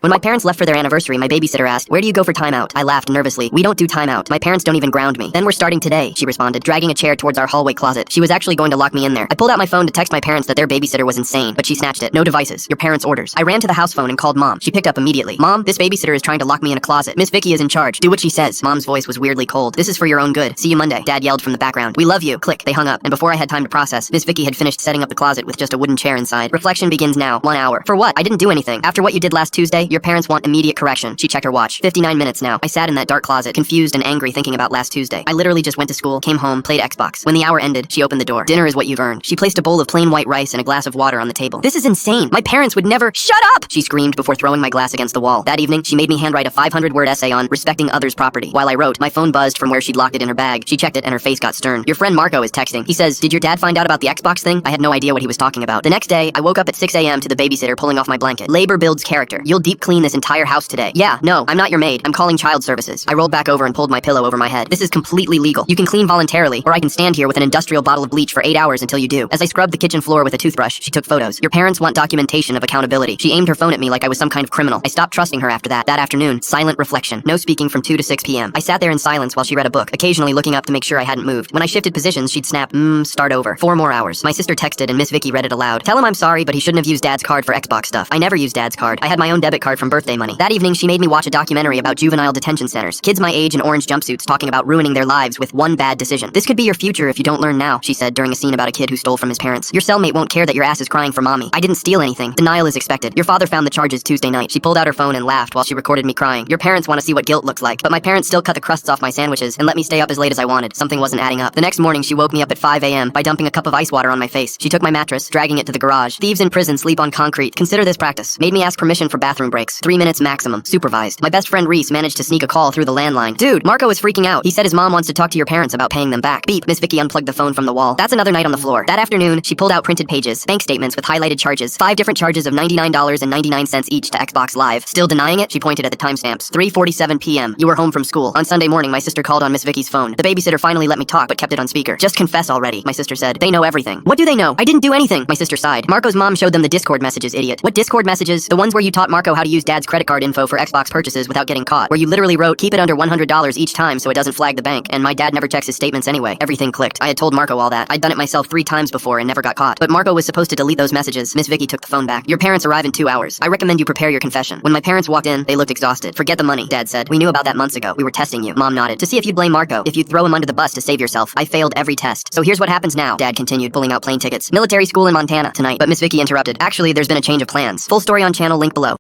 When my parents left for their anniversary, my babysitter asked, "Where do you go for timeout?" I laughed nervously. "We don't do timeout. My parents don't even ground me." "Then we're starting today," she responded, dragging a chair towards our hallway closet. She was actually going to lock me in there. I pulled out my phone to text my parents that their babysitter was insane, but she snatched it. "No devices. Your parents' orders." I ran to the house phone and called Mom. She picked up immediately. "Mom, this babysitter is trying to lock me in a closet. Miss Vicky is in charge. Do what she says." Mom's voice was weirdly cold. "This is for your own good. See you Monday," Dad yelled from the background. "We love you." Click. They hung up, and before I had time to process, Miss Vicky had finished setting up the closet with just a wooden chair inside. "Reflection begins now. 1 hour. For what? I didn't do anything. After what you did last Tuesday, your parents want immediate correction." She checked her watch. 59 minutes now. I sat in that dark closet, confused and angry, thinking about last Tuesday. I literally just went to school, came home, played Xbox. When the hour ended, she opened the door. "Dinner is what you've earned." She placed a bowl of plain white rice and a glass of water on the table. "This is insane. My parents would never—" "Shut up!" she screamed before throwing my glass against the wall. That evening, she made me handwrite a 500-word essay on respecting others' property. While I wrote, my phone buzzed from where she'd locked it in her bag. She checked it and her face got stern. "Your friend Marco is texting. He says, 'Did your dad find out about the Xbox thing?' I had no idea what he was talking about. The next day, I woke up at 6 a.m. to the babysitter pulling off my blanket. "Labor builds character. You'll deep clean this entire house today." "Yeah, no, I'm not your maid. I'm calling child services." I rolled back over and pulled my pillow over my head. "This is completely legal. You can clean voluntarily, or I can stand here with an industrial bottle of bleach for 8 hours until you do." As I scrubbed the kitchen floor with a toothbrush, she took photos. "Your parents want documentation of accountability." She aimed her phone at me like I was some kind of criminal. I stopped trusting her after that. That afternoon, silent reflection. No speaking from 2 to 6 p.m. I sat there in silence while she read a book, occasionally looking up to make sure I hadn't moved. When I shifted positions, she'd snap, "Start over." 4 more hours. My sister texted and Miss Vicky read it aloud. "Tell him I'm sorry, but he shouldn't have used Dad's card for Xbox stuff." I never used Dad's card. I had my own debit card from birthday money. That evening, she made me watch a documentary about juvenile detention centers. Kids my age in orange jumpsuits talking about ruining their lives with one bad decision. "This could be your future if you don't learn now," she said during a scene about a kid who stole from his parents. "Your cellmate won't care that your ass is crying for mommy." "I didn't steal anything. Denial is expected. Your father found the charges Tuesday night." She pulled out her phone and laughed while she recorded me crying. "Your parents want to see what guilt looks like." But my parents still cut the crusts off my sandwiches and let me stay up as late as I wanted. Something wasn't adding up. The next morning, she woke me up at 5 a.m. by dumping a cup of ice water on my face. She took my mattress, dragging it to the garage. "Thieves in prison sleep on concrete. Consider this practice." Made me ask permission for bathroom breaks. 3 minutes maximum. Supervised. My best friend Reese managed to sneak a call through the landline. "Dude, Marco is freaking out. He said his mom wants to talk to your parents about paying them back." Beep. Miss Vicky unplugged the phone from the wall. That's another night on the floor. That afternoon, she pulled out printed pages, bank statements with highlighted charges, 5 different charges of $99.99 each to Xbox Live. Still denying it, she pointed at the timestamps. 3:47 p.m. You were home from school. On Sunday morning, my sister called on Miss Vicky's phone. The babysitter finally let me talk, but kept it on speaker. "Just confess already," my sister said. "They know everything." "What do they know? I didn't do anything." My sister sighed. "Marco's mom showed them the Discord messages, idiot." "What Discord messages?" "The ones where you taught Marco how to use Dad's credit card info for Xbox purchases without getting caught. Where you literally wrote, 'Keep it under $100 each time so it doesn't flag the bank,' and my dad never checks his statements anyway." Everything clicked. I had told Marco all that. I'd done it myself 3 times before and never got caught. But Marco was supposed to delete those messages. Miss Vicky took the phone back. "Your parents arrive in 2 hours. I recommend you prepare your confession." When my parents walked in, they looked exhausted. "Forget the money," Dad said. "We knew about that months ago. We were testing you." Mom nodded. "To see if you'd blame Marco, if you'd throw him under the bus to save yourself." "I failed every test. So here's what happens now," Dad continued, pulling out plane tickets. "Military school in Montana tonight." But Miss Vicky interrupted. "Actually, there's been a change of plans. Full story on channel link below."